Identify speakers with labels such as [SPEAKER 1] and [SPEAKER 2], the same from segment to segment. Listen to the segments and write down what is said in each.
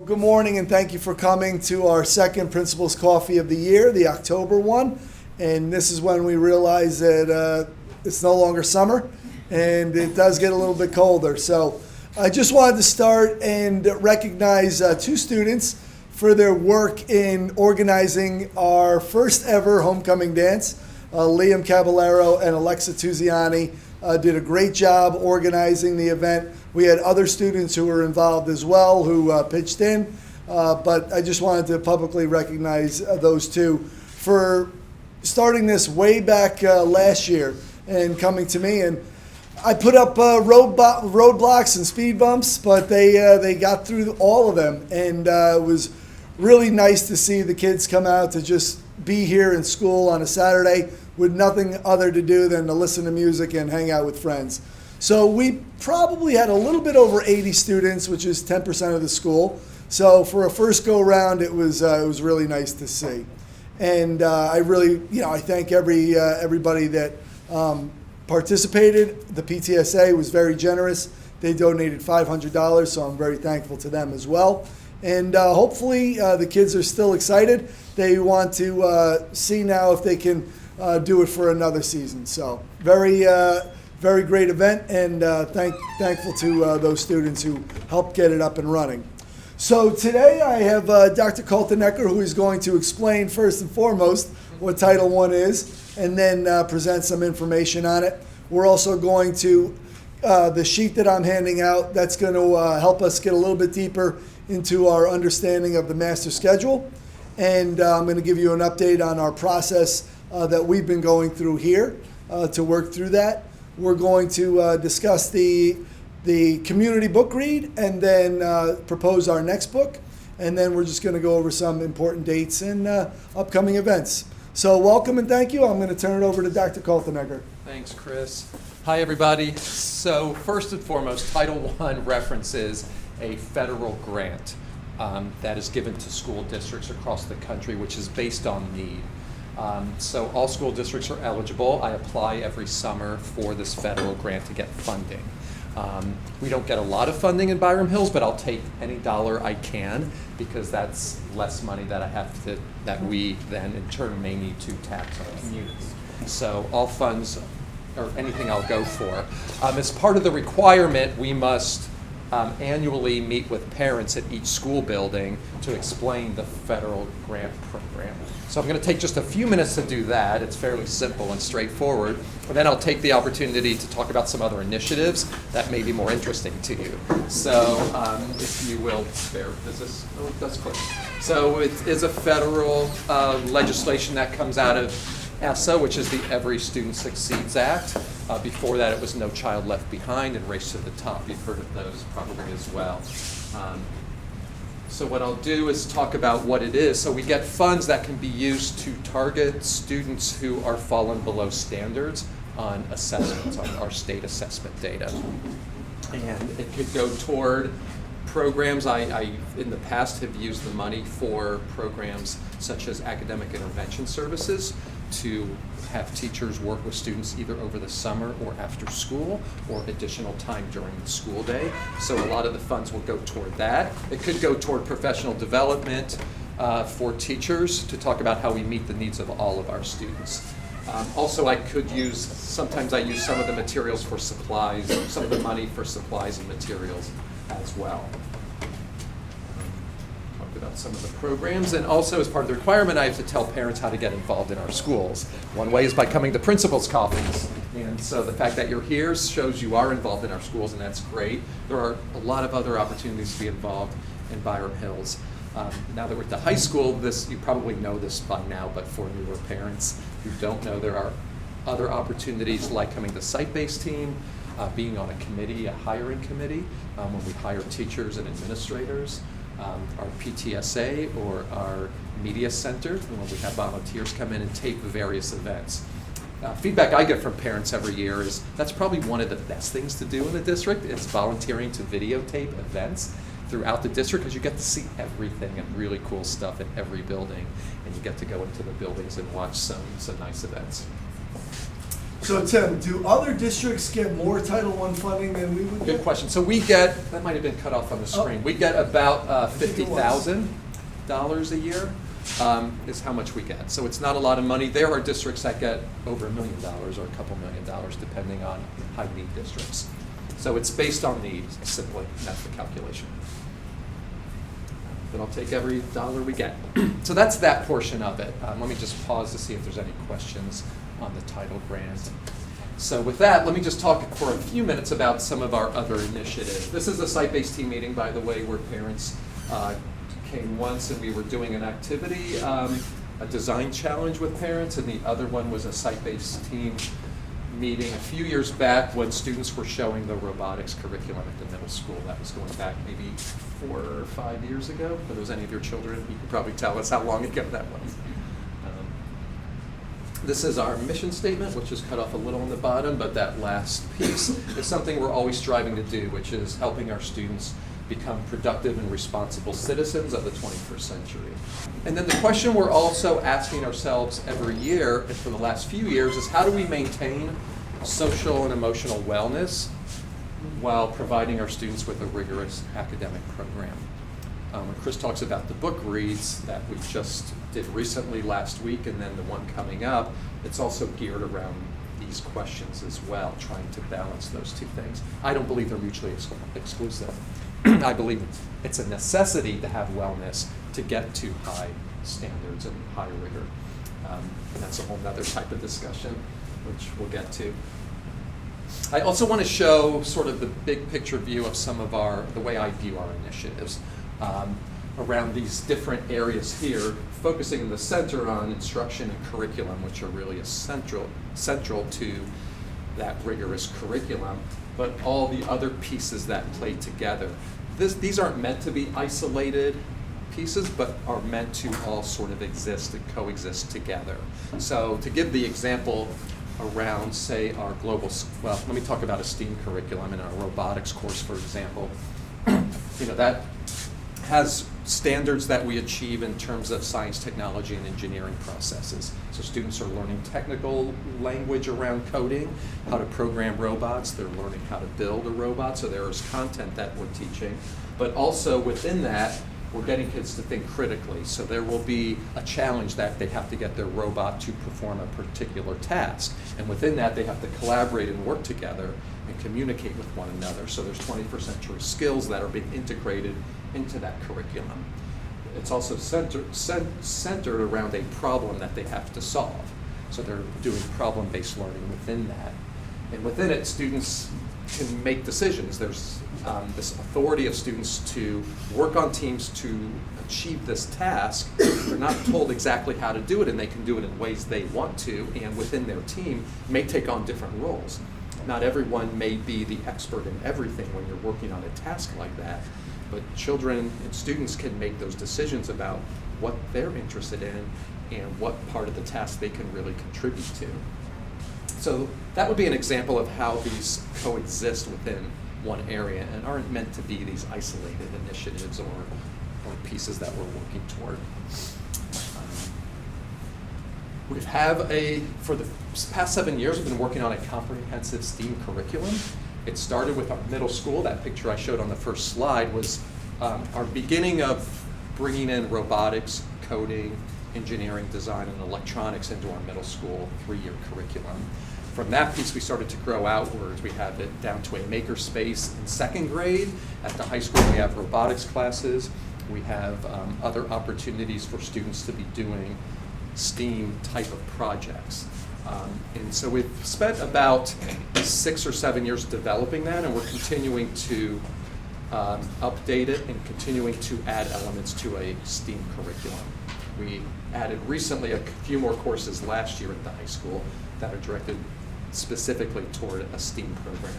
[SPEAKER 1] Good morning and thank you for coming to our second Principal's Coffee of the year, the October one. And this is when we realize that it's no longer summer and it does get a little bit colder. So I just wanted to start and recognize two students for their work in organizing our first ever homecoming dance. Liam Caballero and Alexa Tuziani did a great job organizing the event. We had other students who were involved as well who pitched in, but I just wanted to publicly recognize those two for starting this way back last year and coming to me. And I put up roadblocks and speed bumps, but they got through all of them, and it was really nice to see the kids come out to just be here in school on a Saturday with nothing other to do than to listen to music and hang out with friends. So we probably had a little bit over 80 students, which is 10% of the school. So for a first go round, it was really nice to see. And I really, I thank everybody that participated. The PTSA was very generous. They donated $500, so I'm very thankful to them as well. And hopefully the kids are still excited. They want to see now if they can do it for another season. So very great event, and thankful to those students who helped get it up and running. So today I have Dr. Kaltenecker, who is going to explain first and foremost what Title I is, and then present some information on it. We're also going to, the sheet that I'm handing out, that's going to help us get a little bit deeper into our understanding of the master schedule. And I'm going to give you an update on our process that we've been going through here to work through that. We're going to discuss the community book read and then propose our next book. And then we're just going to go over some important dates and upcoming events. So welcome and thank you. I'm going to turn it over to Dr. Kaltenecker.
[SPEAKER 2] Thanks, Chris. Hi, everybody. So first and foremost, Title I references a federal grant that is given to school districts across the country, which is based on need. So all school districts are eligible. I apply every summer for this federal grant to get funding. We don't get a lot of funding in Byram Hills, but I'll take any dollar I can because that's less money that we then in turn may need to tax our community. So all funds or anything I'll go for. As part of the requirement, we must annually meet with parents at each school building to explain the federal grant program. So I'm going to take just a few minutes to do that. It's fairly simple and straightforward. And then I'll take the opportunity to talk about some other initiatives that may be more interesting to you. So if you will bear, that's close. So it is a federal legislation that comes out of ESSA, which is the Every Student Succeeds Act. Before that, it was No Child Left Behind and Race to the Top. You've heard of those probably as well. So what I'll do is talk about what it is. So we get funds that can be used to target students who are fallen below standards on assessments, on our state assessment data. And it could go toward programs. I in the past have used the money for programs such as academic intervention services to have teachers work with students either over the summer or after school or additional time during the school day. So a lot of the funds will go toward that. It could go toward professional development for teachers to talk about how we meet the needs of all of our students. Also, sometimes I use some of the materials for supplies, some of the money for supplies and materials as well. About some of the programs, and also as part of the requirement I have to tell parents how to get involved in our schools. One way is by coming to principal's coffees, and so the fact that you're here shows you are involved in our schools, and that's great. There are a lot of other opportunities to be involved in Byram Hills. Now that we're at the high school, you probably know this by now, but for newer parents who don't know, there are other opportunities like coming to site-based team, being on a committee, a hiring committee, when we hire teachers and administrators. Our PTSA or our media center, when we have volunteers come in and tape various events. Feedback I get from parents every year is that's probably one of the best things to do in the district is volunteering to videotape events throughout the district because you get to see everything and really cool stuff in every building, and you get to go into the buildings and watch some nice events.
[SPEAKER 1] So Tim, do other districts get more Title I funding than we would
[SPEAKER 2] Good
[SPEAKER 1] get?
[SPEAKER 2] question. So we get, that might have been cut off on the screen. We get about
[SPEAKER 1] think it was.
[SPEAKER 2] $50,000 a year is how much we get. So it's not a lot of money. There are districts that get over $1 million or a couple $1 million depending on high need districts. So it's based on need simply, and that's the calculation. But I'll take every dollar we get. So that's that portion of it. Let me just pause to see if there's any questions on the title grant. So with that, let me just talk for a few minutes about some of our other initiatives. This is a site-based team meeting, by the way, where parents came once and we were doing an activity, a design challenge with parents, and the other one was a site-based team meeting a few years back when students were showing the robotics curriculum at the middle school. That was going back maybe 4 or 5 years ago. For those any of your children, you could probably tell us how long ago that was. This is our mission statement, which is cut off a little on the bottom, but that last piece is something we're always striving to do, which is helping our students become productive and responsible citizens of the 21st century. And then the question we're also asking ourselves every year, and for the last few years, is how do we maintain social and emotional wellness while providing our students with a rigorous academic program? When Chris talks about the book reads that we just did recently last week and then the one coming up, it's also geared around these questions as well, trying to balance those two things. I don't believe they're mutually exclusive. I believe it's a necessity to have wellness to get to high standards and high rigor. And that's a whole other type of discussion, which we'll get to. I also want to show sort of the big picture view of some of the way I view our initiatives around these different areas here, focusing in the center on instruction and curriculum, which are really central to that rigorous curriculum, but all the other pieces that play together. These aren't meant to be isolated pieces, but are meant to all sort of exist and coexist together. So to give the example around, say, our global, well, let me talk about a STEAM curriculum in our robotics course, for example. That has standards that we achieve in terms of science, technology, and engineering processes. So students are learning technical language around coding, how to program robots. They're learning how to build a robot. So there is content that we're teaching. But also within that, we're getting kids to think critically. So there will be a challenge that they have to get their robot to perform a particular task. And within that, they have to collaborate and work together and communicate with one another. So there's 21st century skills that are being integrated into that curriculum. It's also centered around a problem that they have to solve. So they're doing problem-based learning within that. And within it, students can make decisions. There's this authority of students to work on teams to achieve this task. They're not told exactly how to do it, and they can do it in ways they want to, and within their team may take on different roles. Not everyone may be the expert in everything when you're working on a task like that, but children and students can make those decisions about what they're interested in and what part of the task they can really contribute to. So that would be an example of how these coexist within one area and aren't meant to be these isolated initiatives or pieces that we're working toward. For the past 7 years, we've been working on a comprehensive STEAM curriculum. It started with our middle school. That picture I showed on the first slide was our beginning of bringing in robotics, coding, engineering, design, and electronics into our middle school 3-year curriculum. From that piece, we started to grow outwards. We have it down to a maker space in 2nd grade. At the high school, we have robotics classes. We have other opportunities for students to be doing STEAM type of projects. And so we've spent about 6 or 7 years developing that, and we're continuing to update it and continuing to add elements to a STEAM curriculum. We added recently a few more courses last year at the high school that are directed specifically toward a STEAM program.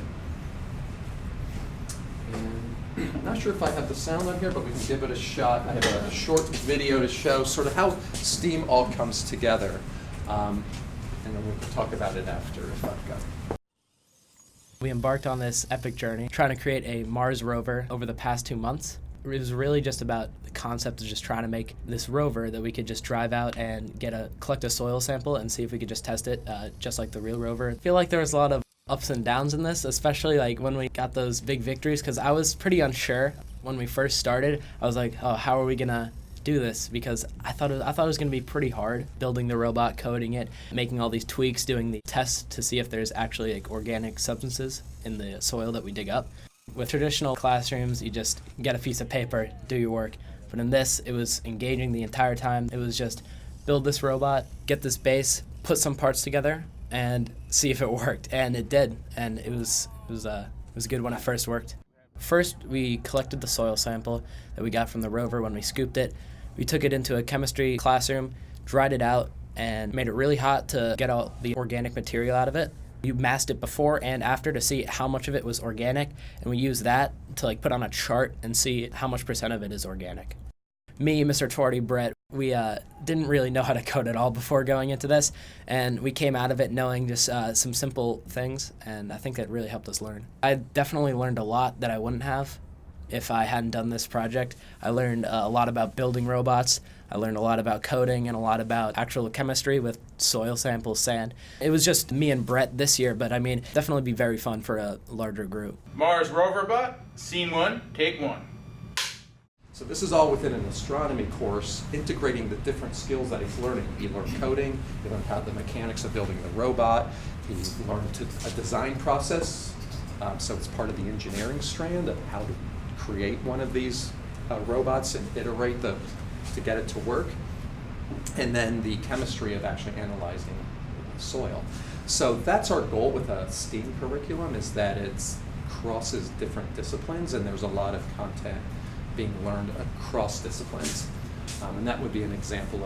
[SPEAKER 2] And I'm not sure if I have the sound on here, but we can give it a shot. I have a short video to show sort of how STEAM all comes together. And then we can talk about it after if I've got it.
[SPEAKER 3] We embarked on this epic journey, trying to create a Mars rover over the past 2 months. It was really just about the concept of just trying to make this rover that we could just drive out and collect a soil sample and see if we could just test it just like the real rover. I feel like there was a lot of ups and downs in this, especially like when we got those big victories, because I was pretty unsure when we first started. I was like, oh, how are we gonna do this? Because I thought it was gonna be pretty hard building the robot, coding it, making all these tweaks, doing the tests to see if there's actually like organic substances in the soil that we dig up. With traditional classrooms, you just get a piece of paper, do your work. But in this, it was engaging the entire time. It was just build this robot, get this base, put some parts together, and see if it worked. And it did. And it was good when it first worked. First, we collected the soil sample that we got from the rover when we scooped it. We took it into a chemistry classroom, dried it out, and made it really hot to get all the organic material out of it. You masked it before and after to see how much of it was organic, and we used that to put on a chart and see how much % of it is organic. Me, Mr. Torty, Brett, we didn't really know how to code at all before going into this, and we came out of it knowing just some simple things, and I think that really helped us learn. I definitely learned a lot that I wouldn't have if I hadn't done this project. I learned a lot about building robots. I learned a lot about coding and a lot about actual chemistry with soil samples, sand. It was just me and Brett this year, but I mean, definitely be very fun for a larger group.
[SPEAKER 4] Mars rover bot, scene 1, take 1.
[SPEAKER 2] So this is all within an astronomy course, integrating the different skills that he's learning. You learn coding, you learn how the mechanics of building the robot, you learn a design process, so it's part of the engineering strand of how to create one of these robots and iterate to get it to work, and then the chemistry of actually analyzing soil. So that's our goal with a STEAM curriculum, is that it crosses different disciplines, and there's a lot of content being learned across disciplines. And that would be an example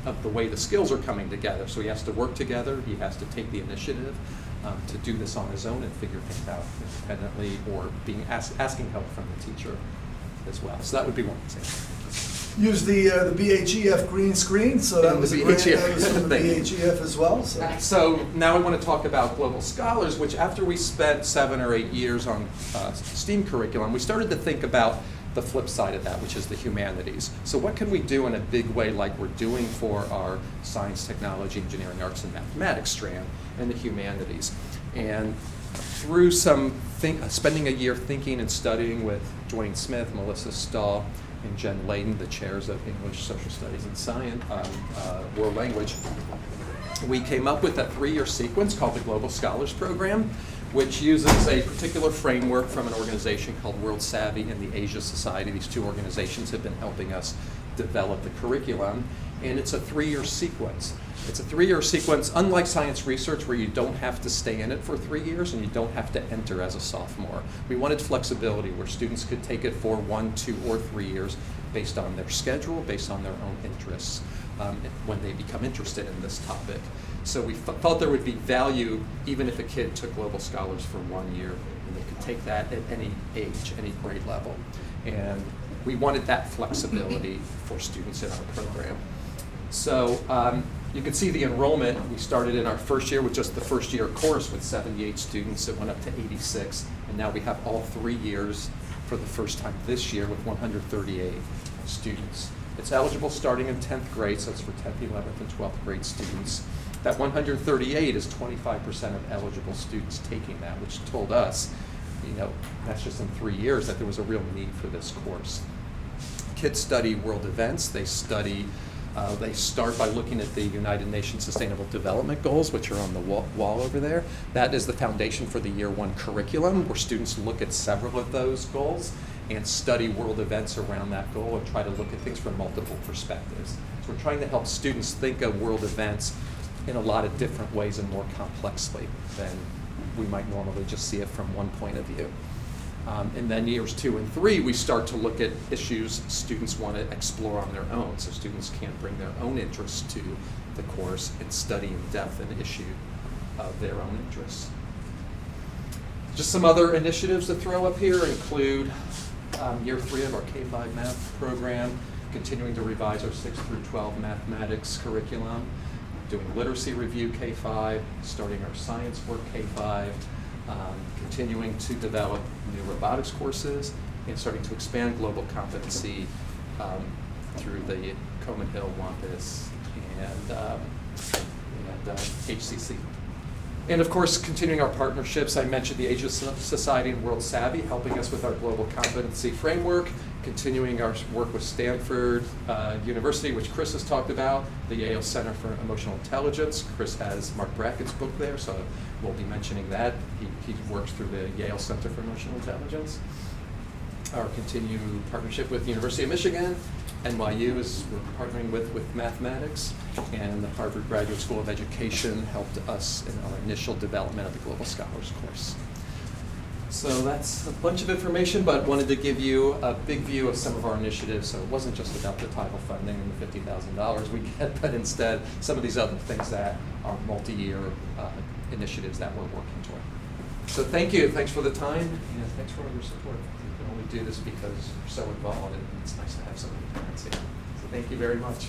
[SPEAKER 2] of the way the skills are coming together. So he has to work together, he has to take the initiative to do this on his own and figure things out independently, or asking help from the teacher as well. So that would be one example.
[SPEAKER 1] Use the BHEF green screen, so that was a grant that was from the BHEF as well.
[SPEAKER 2] So now I want to talk about Global Scholars, which after we spent 7 or 8 years on STEAM curriculum, we started to think about the flip side of that, which is the humanities. So what can we do in a big way like we're doing for our science, technology, engineering, arts, and mathematics strand in the humanities? And through spending a year thinking and studying with Dwayne Smith, Melissa Stahl, and Jen Layden, the chairs of English, Social Studies, and Science, World Language, we came up with a 3-year sequence called the Global Scholars Program, which uses a particular framework from an organization called World Savvy and the Asia Society. These two organizations have been helping us develop the curriculum, and it's a 3-year sequence. It's a 3-year sequence, unlike science research, where you don't have to stay in it for 3 years and you don't have to enter as a sophomore. We wanted flexibility where students could take it for 1, 2, or 3 years based on their schedule, based on their own interests, when they become interested in this topic. So we thought there would be value even if a kid took Global Scholars for 1 year, and they could take that at any age, any grade level. And we wanted that flexibility for students in our program. So you can see the enrollment. We started in our first year with just the first year course with 78 students. It went up to 86, and now we have all 3 years for the first time this year with 138 students. It's eligible starting in 10th grade, so it's for 10th, 11th, and 12th grade students. That 138 is 25% of eligible students taking that, which told us, that's just in 3 years, that there was a real need for this course. Kids study world events. They start by looking at the United Nations Sustainable Development Goals, which are on the wall over there. That is the foundation for the Year 1 curriculum, where students look at several of those goals and study world events around that goal and try to look at things from multiple perspectives. So we're trying to help students think of world events in a lot of different ways and more complexly than we might normally just see it from one point of view. And then years 2 and 3, we start to look at issues students want to explore on their own. So students can bring their own interests to the course and study in depth an issue of their own interests. Just some other initiatives to throw up here include year 3 of our K-5 math program, continuing to revise our 6 through 12 mathematics curriculum, doing literacy review K-5, starting our science work K-5, continuing to develop new robotics courses, and starting to expand global competency through the Coman Hill, Wampus, and HCC. And of course, continuing our partnerships, I mentioned the Asia Society and World Savvy, helping us with our global competency framework, continuing our work with Stanford University, which Chris has talked about, the Yale Center for Emotional Intelligence. Chris has Mark Brackett's book there, so we'll be mentioning that. He works through the Yale Center for Emotional Intelligence. Our continued partnership with the University of Michigan, NYU is we're partnering with mathematics, and the Harvard Graduate School of Education helped us in our initial development of the Global Scholars course. So that's a bunch of information, but wanted to give you a big view of some of our initiatives. So it wasn't just about the title funding and the $50,000 we get, but instead some of these other things that are multi-year initiatives that we're working toward. So thank you, thanks for the time, and thanks for all your support. We can only do this because you're so involved, and it's nice to have so many parents here. So thank you very much.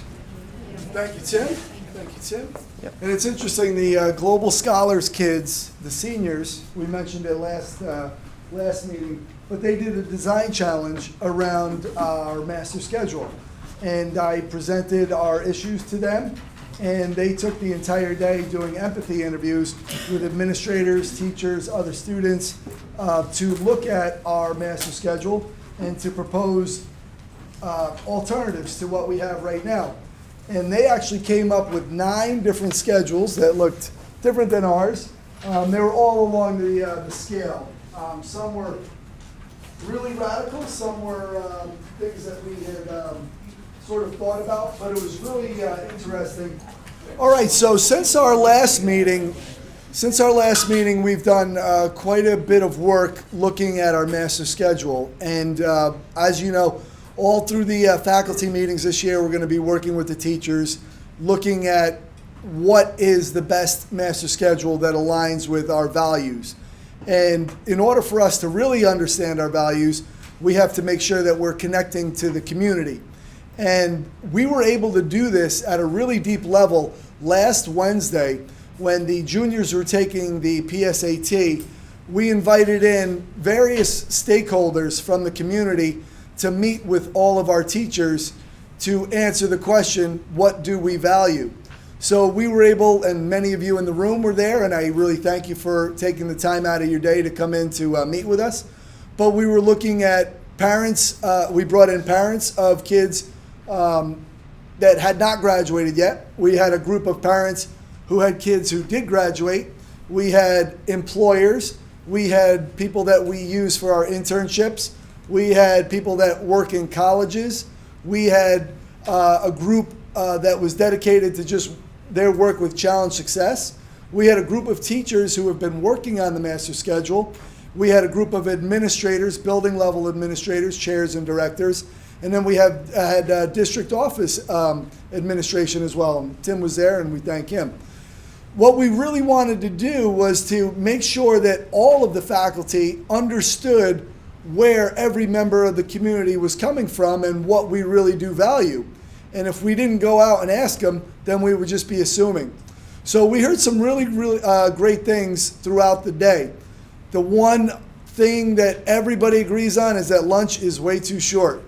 [SPEAKER 1] Thank you, Tim. Thank you, Tim. Yep. And it's interesting, the Global Scholars kids, the seniors, we mentioned it last meeting, but they did a design challenge around our master schedule. And I presented our issues to them, and they took the entire day doing empathy interviews with administrators, teachers, other students to look at our master schedule and to propose alternatives to what we have right now. And they actually came up with 9 different schedules that looked different than ours. They were all along the scale. Some were really radical, some were things that we had sort of thought about, but it was really interesting. All right, so since our last meeting, we've done quite a bit of work looking at our master schedule. And as you know, all through the faculty meetings this year, we're going to be working with the teachers, looking at what is the best master schedule that aligns with our values. And in order for us to really understand our values, we have to make sure that we're connecting to the community. And we were able to do this at a really deep level last Wednesday when the juniors were taking the PSAT. We invited in various stakeholders from the community to meet with all of our teachers to answer the question, what do we value? So we were able, and many of you in the room were there, and I really thank you for taking the time out of your day to come in to meet with us. But we were looking at parents, we brought in parents of kids that had not graduated yet. We had a group of parents who had kids who did graduate. We had employers. We had people that we use for our internships. We had people that work in colleges. We had a group that was dedicated to just their work with challenge success. We had a group of teachers who have been working on the master schedule. We had a group of administrators, building level administrators, chairs and directors. And then we had district office administration as well. And Tim was there, and we thank him. What we really wanted to do was to make sure that all of the faculty understood where every member of the community was coming from and what we really do value. And if we didn't go out and ask them, then we would just be assuming. So we heard some really great things throughout the day. The one thing that everybody agrees on is that lunch is way too short.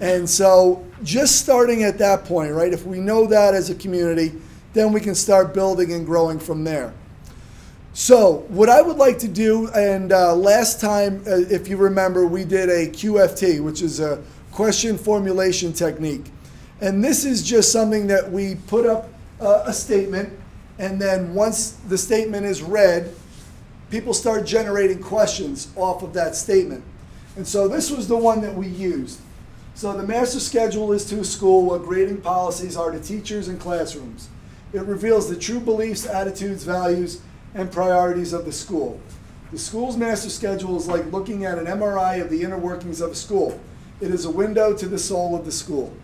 [SPEAKER 1] And so just starting at that point, right, if we know that as a community, then we can start building and growing from there. So what I would like to do, and last time, if you remember, we did a QFT, which is a question formulation technique. And this is just something that we put up a statement, and then once the statement is read, people start generating questions off of that statement. And so this was the one that we used. So the master schedule is to a school what grading policies are to teachers and classrooms. It reveals the true beliefs, attitudes, values, and priorities of the school. The school's master schedule is like looking at an MRI of the inner workings of a school. It is a window to the soul of the school.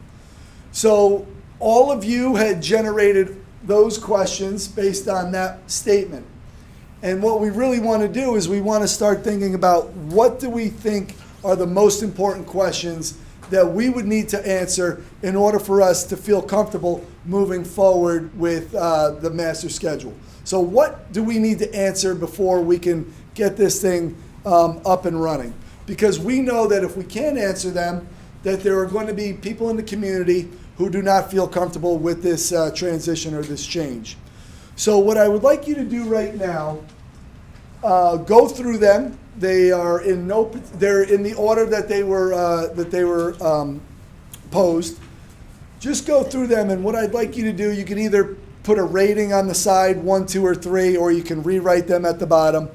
[SPEAKER 1] So all of you had generated those questions based on that statement. And what we really want to do is we want to start thinking about what do we think are the most important questions that we would need to answer in order for us to feel comfortable moving forward with the master schedule. So what do we need to answer before we can get this thing up and running? because we know that if we can't answer them, that there are going to be people in the community who do not feel comfortable with this transition or this change. So what I would like you to do right now, go through them. They are they're in the order that they were posed. Just go through them, and what I'd like you to do, you can either put a rating on the side, 1, 2, or 3, or you can rewrite them at the bottom.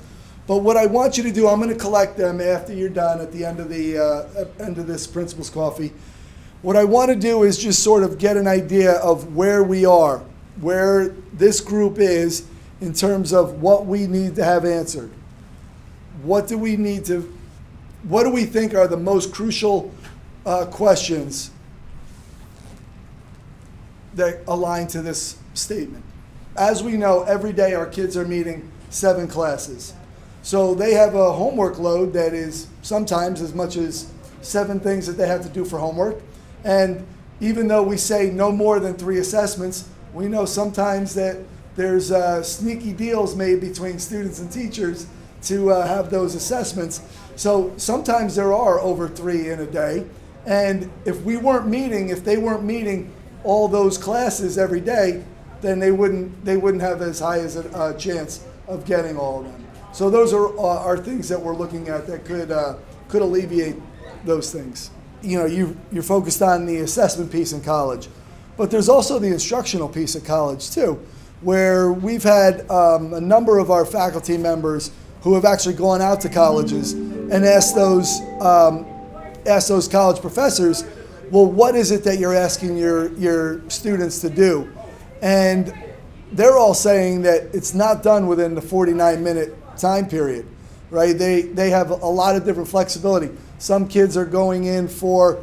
[SPEAKER 1] But what I want you to do, I'm going to collect them after you're done at the end of this Principal's Coffee. What I want to do is just sort of get an idea of where we are, where this group is in terms of what we need to have answered. What do we think are the most crucial questions that align to this statement? As we know, every day our kids are meeting 7 classes. So they have a homework load that is sometimes as much as 7 things that they have to do for homework. And even though we say no more than 3 assessments, we know sometimes that there's sneaky deals made between students and teachers to have those assessments. So sometimes there are over 3 in a day. And if they weren't meeting all those classes every day, then they wouldn't have as high as a chance of getting all of them. So those are things that we're looking at that could alleviate those things. You know, you're focused on the assessment piece in college, but there's also the instructional piece of college too, where we've had a number of our faculty members who have actually gone out to colleges and asked those college professors, well, what is it that you're asking your students to do? And they're all saying that it's not done within the 49-minute time period, right? They have a lot of different flexibility. Some kids are going in for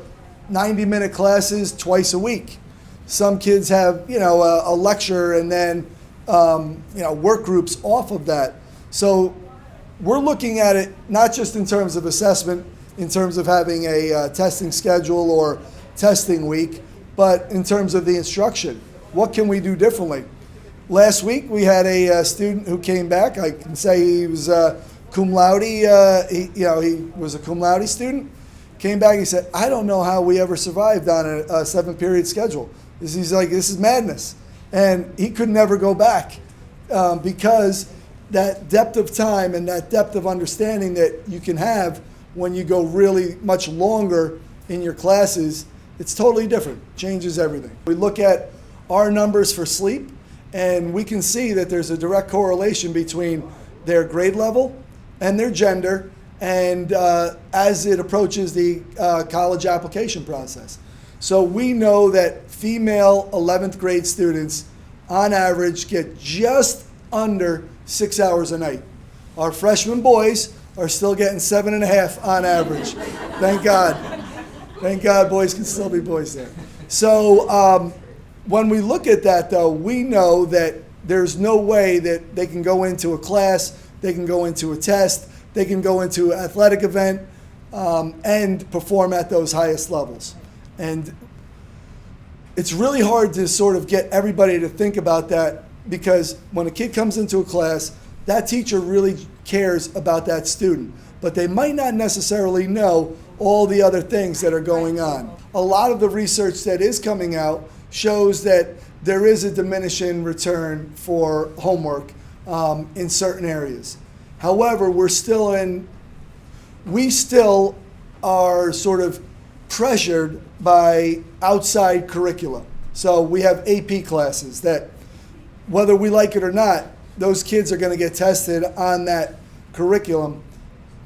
[SPEAKER 1] 90-minute classes twice a week. Some kids have, a lecture and then, work groups off of that. So we're looking at it not just in terms of assessment, in terms of having a testing schedule or testing week, but in terms of the instruction. What can we do differently? Last week we had a student who came back. I can say he was cum laude. He was a cum laude student. Came back. He said, "I don't know how we ever survived on a 7-period schedule." He's like, "This is madness," and he could never go back because that depth of time and that depth of understanding that you can have when you go really much longer in your classes, it's totally different. Changes everything. We look at our numbers for sleep, and we can see that there's a direct correlation between their grade level and their gender, and as it approaches the college application process. So we know that female 11th grade students, on average, get just under 6 hours a night. Our freshman boys are still getting 7.5 on average. Thank God. Thank God boys can still be boys there. So when we look at that, though, we know that there's no way that they can go into a class, they can go into a test, they can go into an athletic event and perform at those highest levels. And it's really hard to sort of get everybody to think about that, because when a kid comes into a class, that teacher really cares about that student, but they might not necessarily know all the other things that are going on. A lot of the research that is coming out shows that there is a diminishing return for homework in certain areas. However, we still are sort of pressured by outside curricula. So we have AP classes that, whether we like it or not, those kids are going to get tested on that curriculum,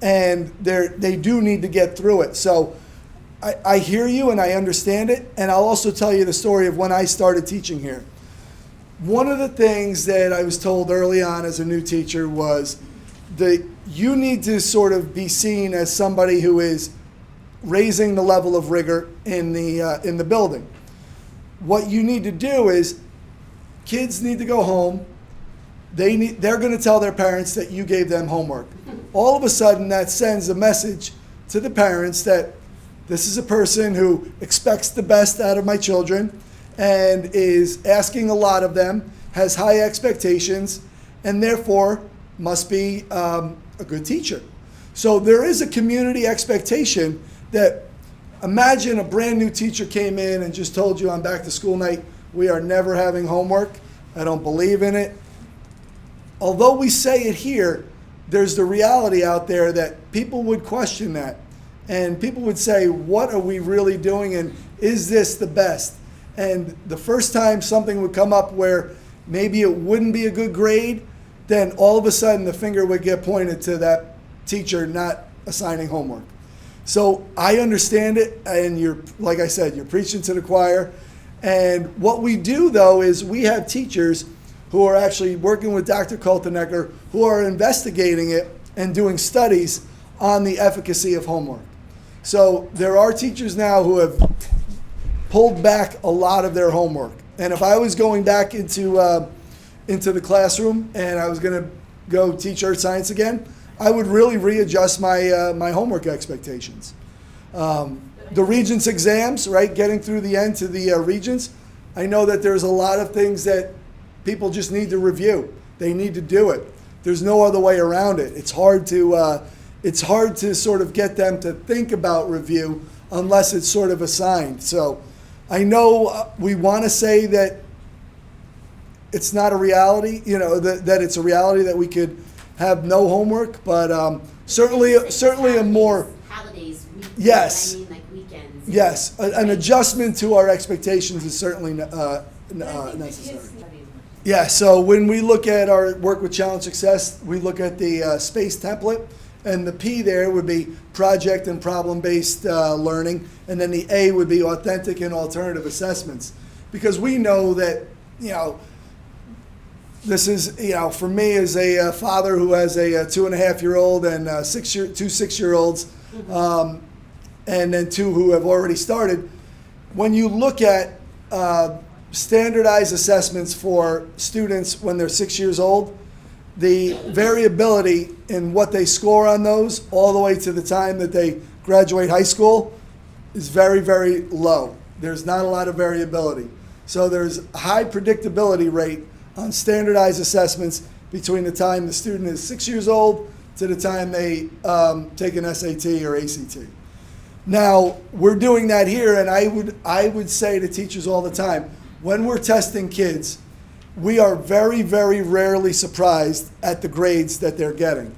[SPEAKER 1] and they do need to get through it. So I hear you and I understand it, and I'll also tell you the story of when I started teaching here. One of the things that I was told early on as a new teacher was that you need to sort of be seen as somebody who is raising the level of rigor in the building. What you need to do is, kids need to go home. They're going to tell their parents that you gave them homework. All of a sudden, that sends a message to the parents that this is a person who expects the best out of my children and is asking a lot of them, has high expectations, and therefore must be a good teacher. So there is a community expectation that, imagine a brand new teacher came in and just told you on back to school night, we are never having homework. I don't believe in it. Although we say it here, there's the reality out there that people would question that. And people would say, what are we really doing, and is this the best? And the first time something would come up where maybe it wouldn't be a good grade, then all of a sudden the finger would get pointed to that teacher not assigning homework. So I understand it, and you're, like I said, you're preaching to the choir. And what we do, though, is we have teachers who are actually working with Dr. Kaltenecker who are investigating it and doing studies on the efficacy of homework. So there are teachers now who have pulled back a lot of their homework. And if I was going back into the classroom and I was going to go teach earth science again, I would really readjust my homework expectations. The Regents exams, right, getting through the end to the Regents, I know that there's a lot of things that people just need to review. They need to do it. There's no other way around it. It's hard to sort of get them to think about review unless it's sort of assigned. So I know we want to say that it's not a reality, that it's a reality that we could have no homework, but certainly a more
[SPEAKER 5] holidays.
[SPEAKER 1] Yes.
[SPEAKER 5] I mean, like weekends.
[SPEAKER 1] Yes, an adjustment to our expectations is certainly necessary. Yeah, so when we look at our work with Challenge Success, we look at the SPACE template, and the P there would be project and problem-based learning, and then the A would be authentic and alternative assessments. Because we know that, this is, for me as a father who has a 2.5-year-old and two 6-year-olds, and then 2 who have already started, when you look at standardized assessments for students when they're 6 years old, the variability in what they score on those all the way to the time that they graduate high school is very, very low. There's not a lot of variability. So there's a high predictability rate on standardized assessments between the time the student is 6 years old to the time they take an SAT or ACT. Now, we're doing that here, and I would say to teachers all the time, when we're testing kids, we are very, very rarely surprised at the grades that they're getting.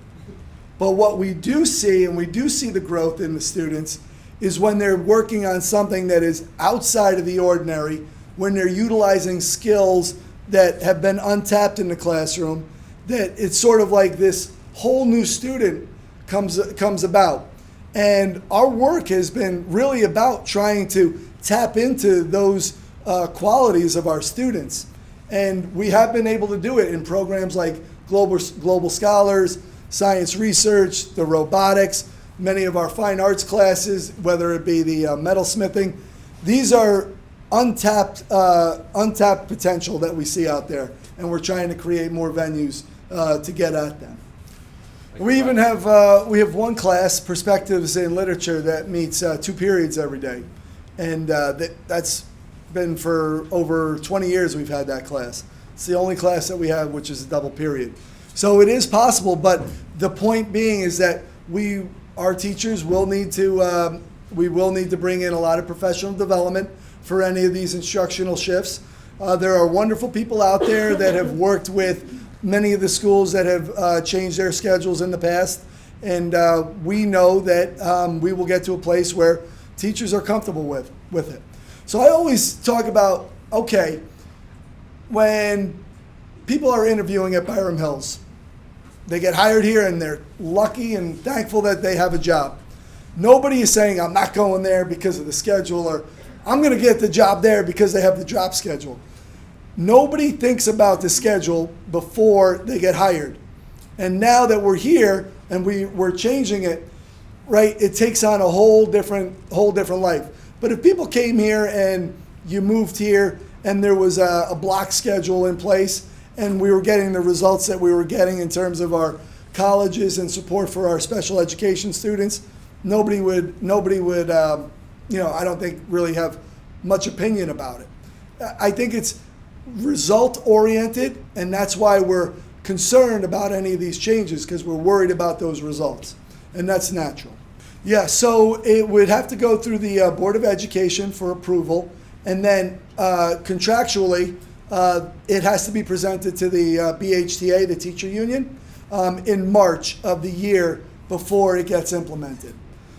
[SPEAKER 1] But what we do see, and we do see the growth in the students, is when they're working on something that is outside of the ordinary, when they're utilizing skills that have been untapped in the classroom, that it's sort of like this whole new student comes about. And our work has been really about trying to tap into those qualities of our students. And we have been able to do it in programs like Global Scholars, Science Research, the robotics, many of our fine arts classes, whether it be the metalsmithing. These are untapped potential that we see out there, and we're trying to create more venues to get at them. We even have one class, Perspectives in Literature, that meets 2 periods every day, and that's been for over 20 years we've had that class. It's the only class that we have which is a double period. So it is possible, but the point being is that our teachers will need to bring in a lot of professional development for any of these instructional shifts. There are wonderful people out there that have worked with many of the schools that have changed their schedules in the past, and we know that we will get to a place where teachers are comfortable with it. So I always talk about, okay, when people are interviewing at Byram Hills, they get hired here and they're lucky and thankful that they have a job. Nobody is saying, I'm not going there because of the schedule, or I'm going to get the job there because they have the drop schedule. Nobody thinks about the schedule before they get hired. And now that we're here and we're changing it, right, it takes on a whole different life. But if people came here and you moved here and there was a block schedule in place and we were getting the results that we were getting in terms of our colleges and support for our special education students, nobody would I don't think really have much opinion about it. I think it's result oriented, and that's why we're concerned about any of these changes, because we're worried about those results. and that's natural. Yeah, so it would have to go through the Board of Education for approval, and then contractually, it has to be presented to the BHTA, the teacher union, in March of the year before it gets implemented.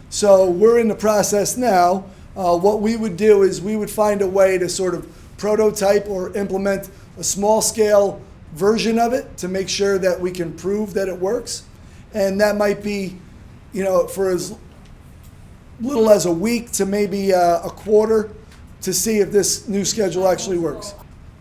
[SPEAKER 1] So we're in the process now. What we would do is we would find a way to sort of prototype or implement a small-scale version of it to make sure that we can prove that it works. And that might be, for as little as a week to maybe a quarter to see if this new schedule actually works.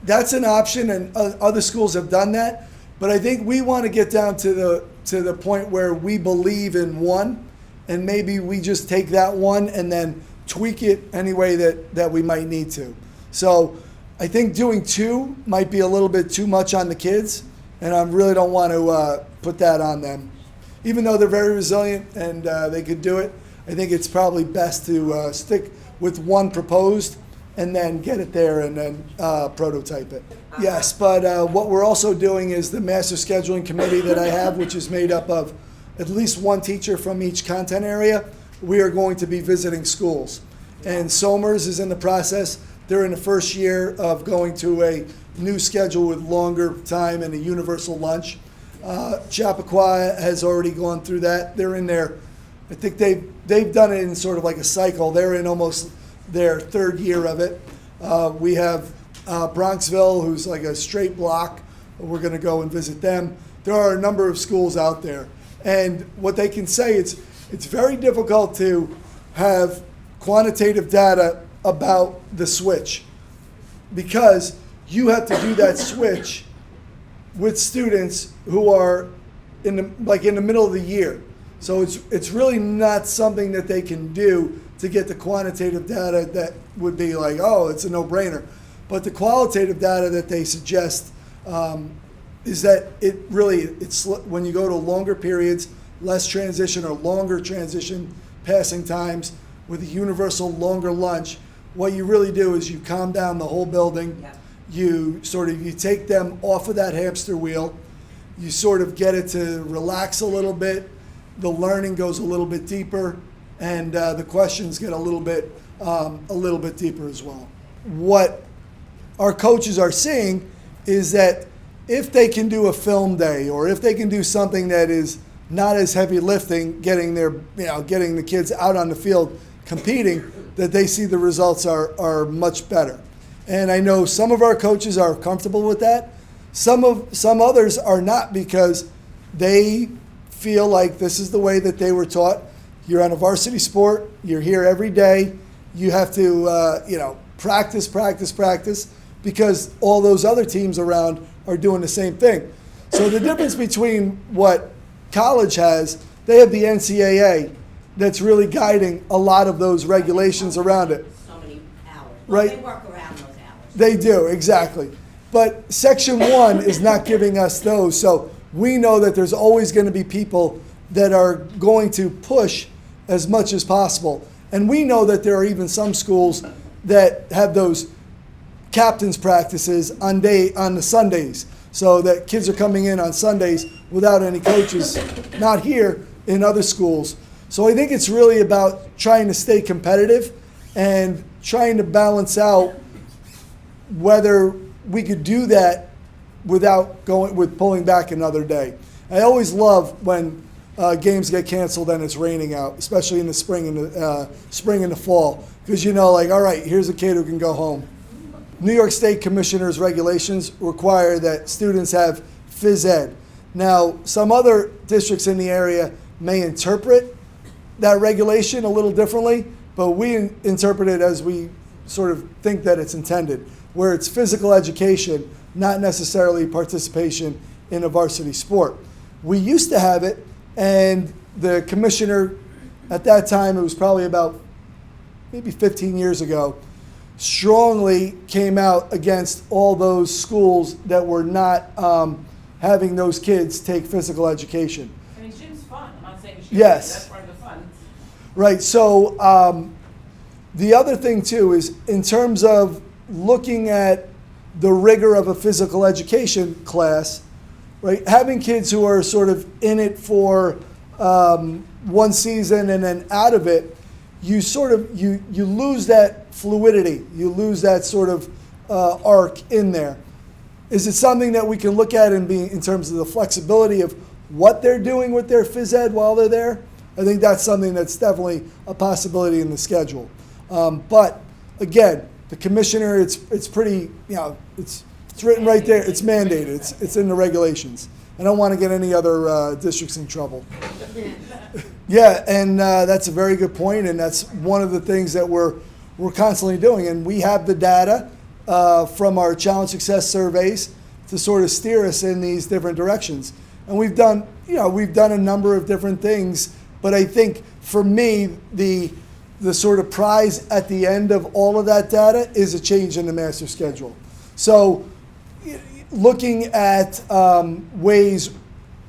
[SPEAKER 1] That's an option, and other schools have done that. But I think we want to get down to the point where we believe in one, and maybe we just take that one and then tweak it any way that we might need to. So I think doing two might be a little bit too much on the kids, and I really don't want to put that on them. Even though they're very resilient and they could do it, I think it's probably best to stick with one proposed and then get it there and then prototype it. Yes, but what we're also doing is the master scheduling committee that I have, which is made up of at least one teacher from each content area. We are going to be visiting schools. And Somers is in the process. They're in the first year of going to a new schedule with longer time and a universal lunch. Chappaqua has already gone through that. They're in there. I think they've done it in sort of like a cycle. They're in almost their third year of it. We have Bronxville, who's like a straight block. We're going to go and visit them. There are a number of schools out there. And what they can say, it's very difficult to have quantitative data about the switch because you have to do that switch with students who are in the middle of the year. So it's really not something that they can do to get the quantitative data that would be like, oh, it's a no-brainer. But the qualitative data that they suggest is that it's when you go to longer periods, less transition or longer transition passing times with a universal longer lunch, what you really do is you calm down the whole building. Yeah. You take them off of that hamster wheel. You sort of get it to relax a little bit. The learning goes a little bit deeper, and the questions get a little bit deeper as well. What our coaches are seeing is that if they can do a film day, or if they can do something that is not as heavy lifting, getting the kids out on the field competing, that they see the results are much better. And I know some of our coaches are comfortable with that. Some others are not, because they feel like this is the way that they were taught. You're on a varsity sport. You're here every day. You have to practice, because all those other teams around are doing the same thing. So the difference between what college has, they have the NCAA that's really guiding a lot of those regulations around it.
[SPEAKER 5] So many hours.
[SPEAKER 1] Right?
[SPEAKER 5] They work around those hours.
[SPEAKER 1] They do, exactly. But Section 1 is not giving us those, so we know that there's always going to be people that are going to push as much as possible. And we know that there are even some schools that have those captain's practices on the Sundays, so that kids are coming in on Sundays without any coaches, not here, in other schools. So I think it's really about trying to stay competitive and trying to balance out whether we could do that without pulling back another day. I always love when games get canceled and it's raining out, especially in the spring and the fall, because all right, here's a kid who can go home. New York State Commissioner's regulations require that students have phys ed. Now, some other districts in the area may interpret that regulation a little differently, but we interpret it as we sort of think that it's intended, where it's physical education, not necessarily participation in a varsity sport. We used to have it, and the commissioner at that time, it was probably about maybe 15 years ago, strongly came out against all those schools that were not having those kids take physical education.
[SPEAKER 6] I mean, gym's fun. I'm not saying it should
[SPEAKER 1] Yes.
[SPEAKER 6] be. That's part of the fun.
[SPEAKER 1] Right. So the other thing, too, is in terms of looking at the rigor of a physical education class, right, having kids who are sort of in it for one season and then out of it, you sort of you lose that fluidity, you lose that sort of arc in there. Is it something that we can look at in terms of the flexibility of what they're doing with their phys ed while they're there? I think that's something that's definitely a possibility in the schedule. But again, the commissioner, it's pretty, it's written right there. It's mandated. It's in the regulations. I don't want to get any other districts in trouble. Yeah, and that's a very good point, and that's one of the things that we're constantly doing. And we have the data from our challenge success surveys to sort of steer us in these different directions. And we've done a number of different things, but I think for me, the sort of prize at the end of all of that data is a change in the master schedule. So looking at ways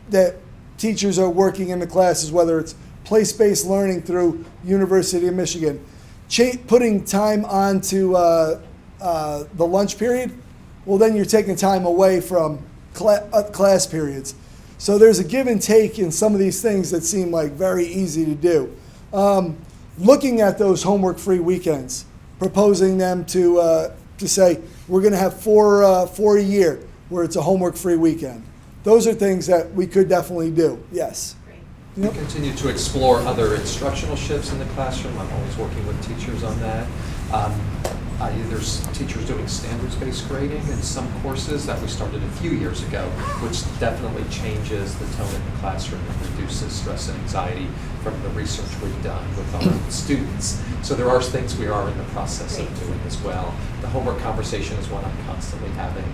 [SPEAKER 1] that teachers are working in the classes, whether it's place-based learning through University of Michigan, putting time onto the lunch period, well, then you're taking time away from class periods. So there's a give and take in some of these things that seem like very easy to do. Looking at those homework-free weekends, proposing them to say, we're going to have four a year where it's a homework-free weekend. Those are things that we could definitely do, yes.
[SPEAKER 2] We continue to explore other instructional shifts in the classroom. I'm always working with teachers on that. There's teachers doing standards-based grading in some courses that we started a few years ago, which definitely changes the tone in the classroom and reduces stress and anxiety from the research we've done with our students. So there are things we are in the process of doing as well. The homework conversation is one I'm constantly having.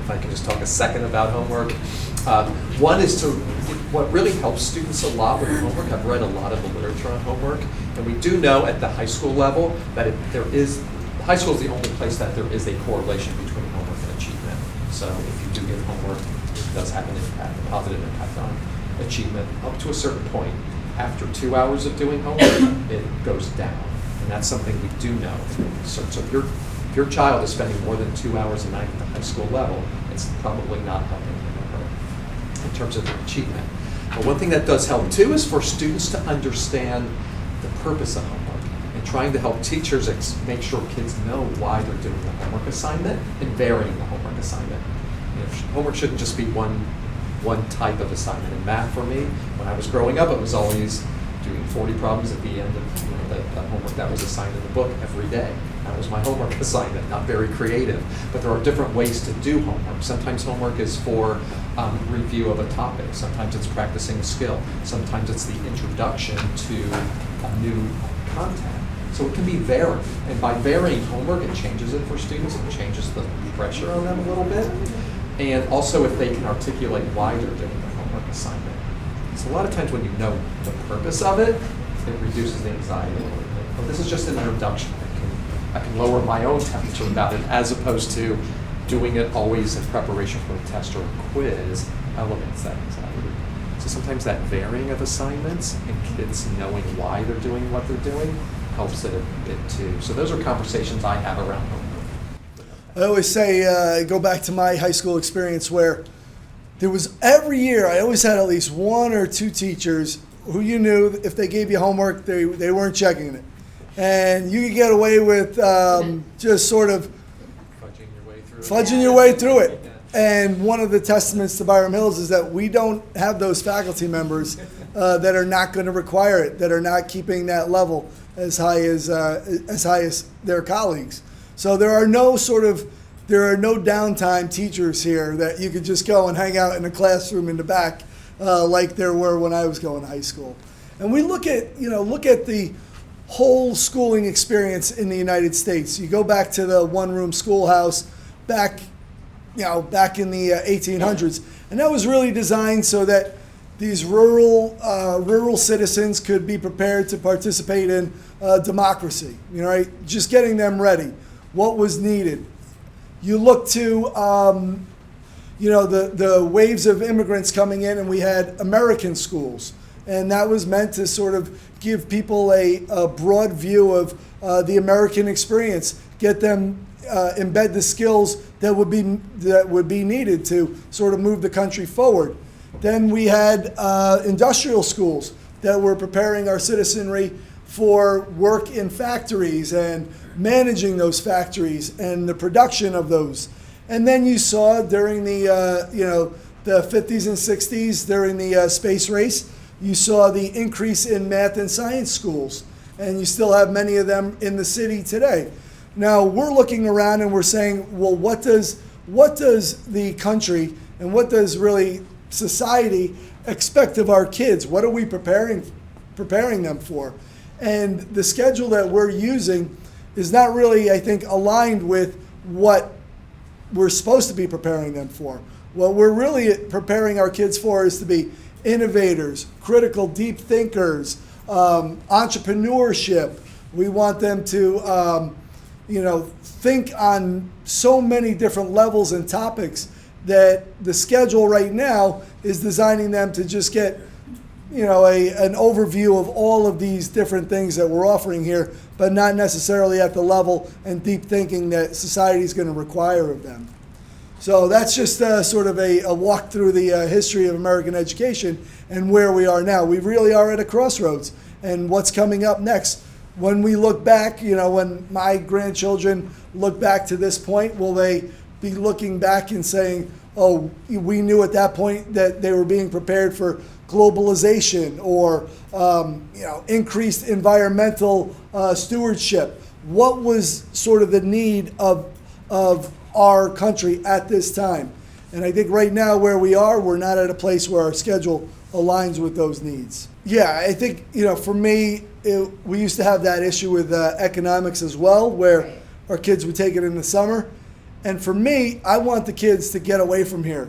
[SPEAKER 2] If I can just talk a second about homework. One is what really helps students a lot with homework. I've read a lot of the literature on homework, and we do know at the high school level that high school is the only place that there is a correlation between homework and achievement. So if you do give homework, it does have an impact, a positive impact on achievement up to a certain point. After 2 hours of doing homework, it goes down, and that's something we do know. So if your child is spending more than 2 hours a night at the high school level, it's probably not helping him or her in terms of achievement. But one thing that does help too is for students to understand the purpose of homework and trying to help teachers make sure kids know why they're doing the homework assignment and varying the homework assignment. Homework shouldn't just be one type of assignment. In math for me, when I was growing up, it was always doing 40 problems at the end of the homework that was assigned in the book every day. That was my homework assignment, not very creative. But there are different ways to do homework. Sometimes homework is for review of a topic. Sometimes it's practicing a skill. Sometimes it's the introduction to new content. So it can be varied. And by varying homework, it changes it for students. It changes the pressure on them a little bit. And also if they can articulate why they're doing the homework assignment. So a lot of times when you know the purpose of it, it reduces the anxiety a little bit. But this is just an introduction. I can lower my own temperature about it as opposed to doing it always in preparation for a test or a quiz elements that anxiety. So sometimes that varying of assignments and kids knowing why they're doing what they're doing helps it a bit too. So those are conversations I have around homework.
[SPEAKER 1] I always say, go back to my high school experience where there was every year, I always had at least one or two teachers who you knew if they gave you homework, they weren't checking it. And you could get away with just sort of fudging your way through it. And one of the testaments to Byram Hills is that we don't have those faculty members that are not going to require it, that are not keeping that level as high as their colleagues. So there are no downtime teachers here that you could just go and hang out in a classroom in the back like there were when I was going to high school. And we look at the whole schooling experience in the United States. You go back to the one-room schoolhouse back in the 1800s, and that was really designed so that these rural citizens could be prepared to participate in democracy. Right? Just getting them ready. What was needed. You look to the waves of immigrants coming in, and we had American schools. And that was meant to sort of give people a broad view of the American experience, get them embed the skills that would be needed to sort of move the country forward. Then we had industrial schools that we're preparing our citizenry for work in factories and managing those factories and the production of those. And then you saw during the the 50s and 60s, during the space race, you saw the increase in math and science schools, and you still have many of them in the city today. Now we're looking around and we're saying, well, what does the country and what does really society expect of our kids? What are we preparing them for? And the schedule that we're using is not really, I think, aligned with what we're supposed to be preparing them for. What we're really preparing our kids for is to be innovators, critical, deep thinkers, entrepreneurship. We want them to, think on so many different levels and topics that the schedule right now is designing them to just get, an overview of all of these different things that we're offering here, but not necessarily at the level and deep thinking that society is going to require of them. So that's just sort of a walk through the history of American education and where we are now. We really are at a crossroads, and what's coming up next. When we look back, when my grandchildren look back to this point, will they be looking back and saying, oh, we knew at that point that they were being prepared for globalization or increased environmental stewardship? What was sort of the need of our country at this time? And I think right now where we are, we're not at a place where our schedule aligns with those needs. Yeah, I think, for me, we used to have that issue with economics as well, where our kids would take it in the summer. And for me, I want the kids to get away from here.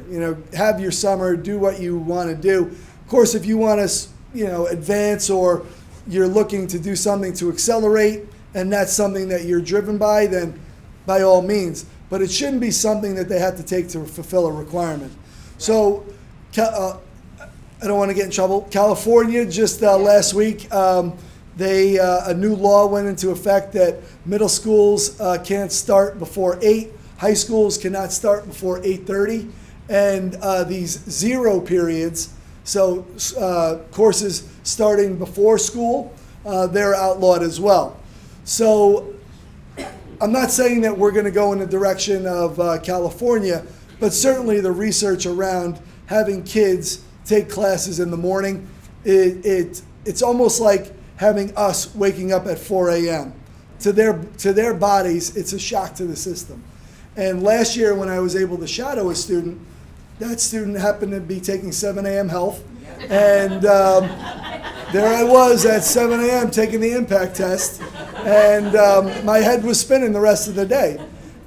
[SPEAKER 1] Have your summer, do what you want to do. Of course, if you want to, advance, or you're looking to do something to accelerate, and that's something that you're driven by, then by all means. But it shouldn't be something that they have to take to fulfill a requirement. So, I don't want to get in trouble. California just last week, a new law went into effect that middle schools can't start before 8, high schools cannot start before 8:30, and these zero periods, so courses starting before school, they're outlawed as well. So I'm not saying that we're going to go in the direction of California, but certainly the research around having kids take classes in the morning, it's almost like having us waking up at 4 a.m. To their bodies, it's a shock to the system. And last year when I was able to shadow a student, that student happened to be taking 7 a.m. health, and there I was at 7 a.m. taking the impact test, and my head was spinning the rest of the day.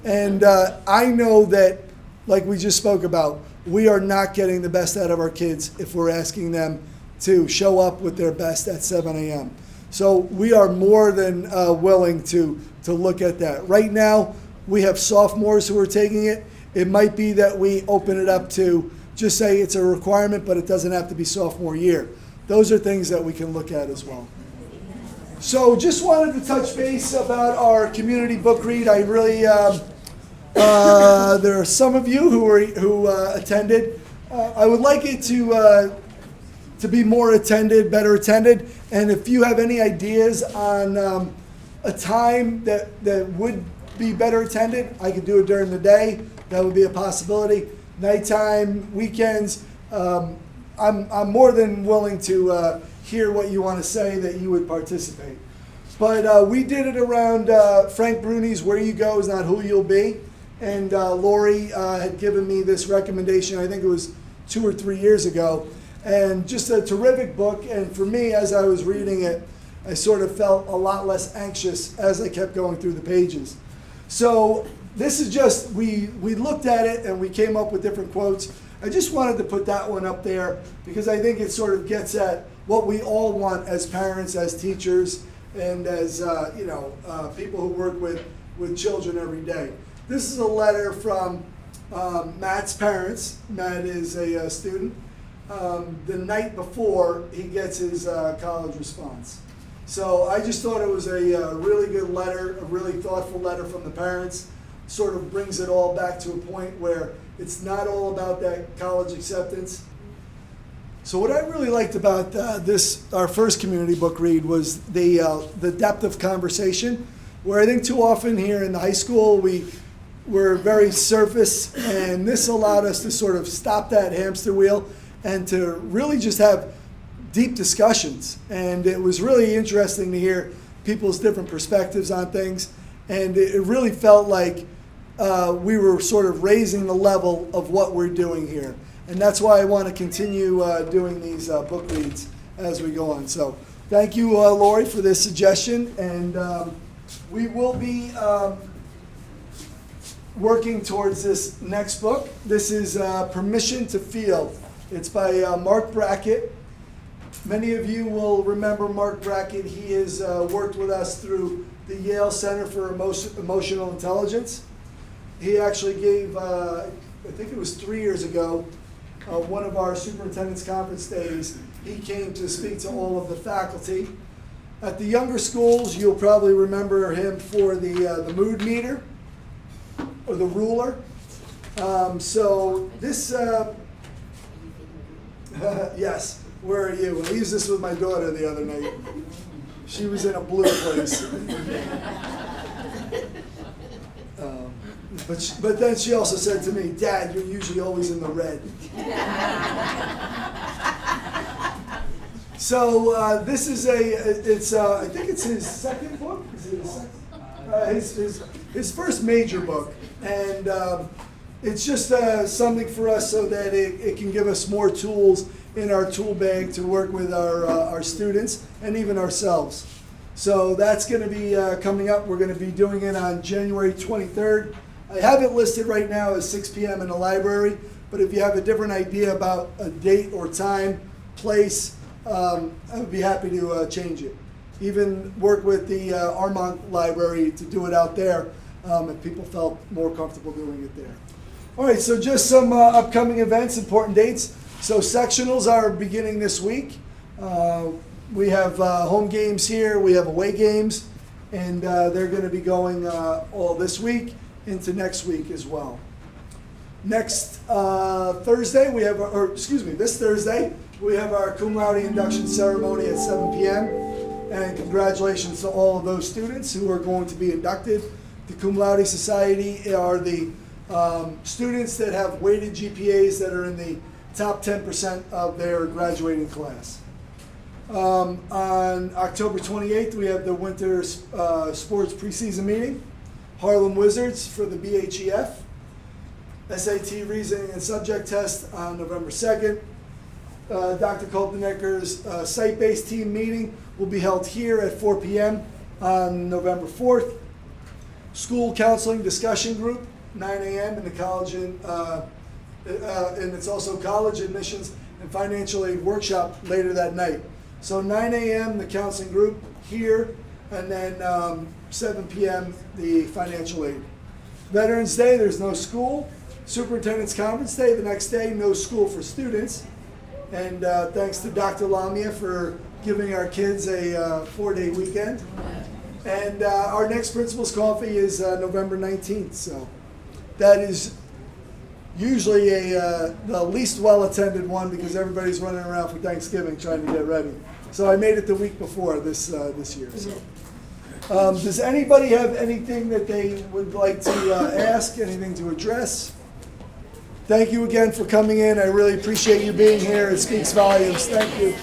[SPEAKER 1] And I know that, like we just spoke about, we are not getting the best out of our kids if we're asking them to show up with their best at 7 a.m. So we are more than willing to look at that. Right now, we have sophomores who are taking it. It might be that we open it up to just say it's a requirement, but it doesn't have to be sophomore year. Those are things that we can look at as well. So just wanted to touch base about our community book read. I really, there are some of you who attended. I would like it to be more attended, better attended. And if you have any ideas on a time that would be better attended, I could do it during the day. That would be a possibility. Nighttime, weekends, I'm more than willing to hear what you want to say that you would participate. But we did it around Frank Bruni's Where You Go Is Not Who You'll Be. And Lori had given me this recommendation, I think it was 2 or 3 years ago. And just a terrific book. And for me, as I was reading it, I sort of felt a lot less anxious as I kept going through the pages. So this is just, we looked at it and we came up with different quotes. I just wanted to put that one up there because I think it sort of gets at what we all want as parents, as teachers, and as people who work with children every day. This is a letter from Matt's parents. Matt is a student. The night before he gets his college response. So I just thought it was a really good letter, a really thoughtful letter from the parents. Sort of brings it all back to a point where it's not all about that college acceptance. So what I really liked about our first community book read was the depth of conversation, where I think too often here in the high school we're very surface, and this allowed us to sort of stop that hamster wheel and to really just have deep discussions. And it was really interesting to hear people's different perspectives on things, and it really felt like we were sort of raising the level of what we're doing here. And that's why I want to continue doing these book reads as we go on. So thank you, Lori, for this suggestion. And we will be working towards this next book. This is Permission to Feel. It's by Mark Brackett. Many of you will remember Mark Brackett. He has worked with us through the Yale Center for Emotional Intelligence. He actually gave, I think it was 3 years ago, one of our superintendent's conference days. He came to speak to all of the faculty. At the younger schools, you'll probably remember him for the mood meter or the ruler. So this, yes, where are you? I used this with my daughter the other night. She was in a blue place. But then she also said to me, "Dad, you're usually always in the red." So this is I think it's his second book. Is it his second? His first major book, and it's just something for us so that it can give us more tools in our tool bag to work with our students and even ourselves. So that's going to be coming up. We're going to be doing it on January 23rd. I have it listed right now as 6 p.m. in the library, but if you have a different idea about a date or time, place, I would be happy to change it. Even work with the Armonk Library to do it out there if people felt more comfortable doing it there. All right, so just some upcoming events, important dates. So sectionals are beginning this week. We have home games here, we have away games, and they're going to be going all this week into next week as well. Next Thursday, this Thursday, we have our cum laude induction ceremony at 7 p.m. And congratulations to all of those students who are going to be inducted. The Cum Laude Society are the students that have weighted GPAs that are in the top 10% of their graduating class. On October 28th, we have the winter sports preseason meeting. Harlem Wizards for the BHEF. SAT reasoning and subject test on November 2nd. Dr. Kaltenecker's site-based team meeting will be held here at 4 p.m. on November 4th. School counseling discussion group, 9 a.m. in the college, and it's also college admissions and financial aid workshop later that night. So 9 a.m. the counseling group here, and then 7 p.m. the financial aid. Veterans Day, there's no school. Superintendent's Conference Day, the next day, no school for students. And thanks to Dr. Lamia for giving our kids a 4-day weekend. And our next principal's coffee is November 19th. So that is usually the least well-attended one because everybody's running around for Thanksgiving trying to get ready. So I made it the week before this year. So. Does anybody have anything that they would like to ask, anything to address? Thank you again for coming in. I really appreciate you being here. It speaks volumes. Thank you.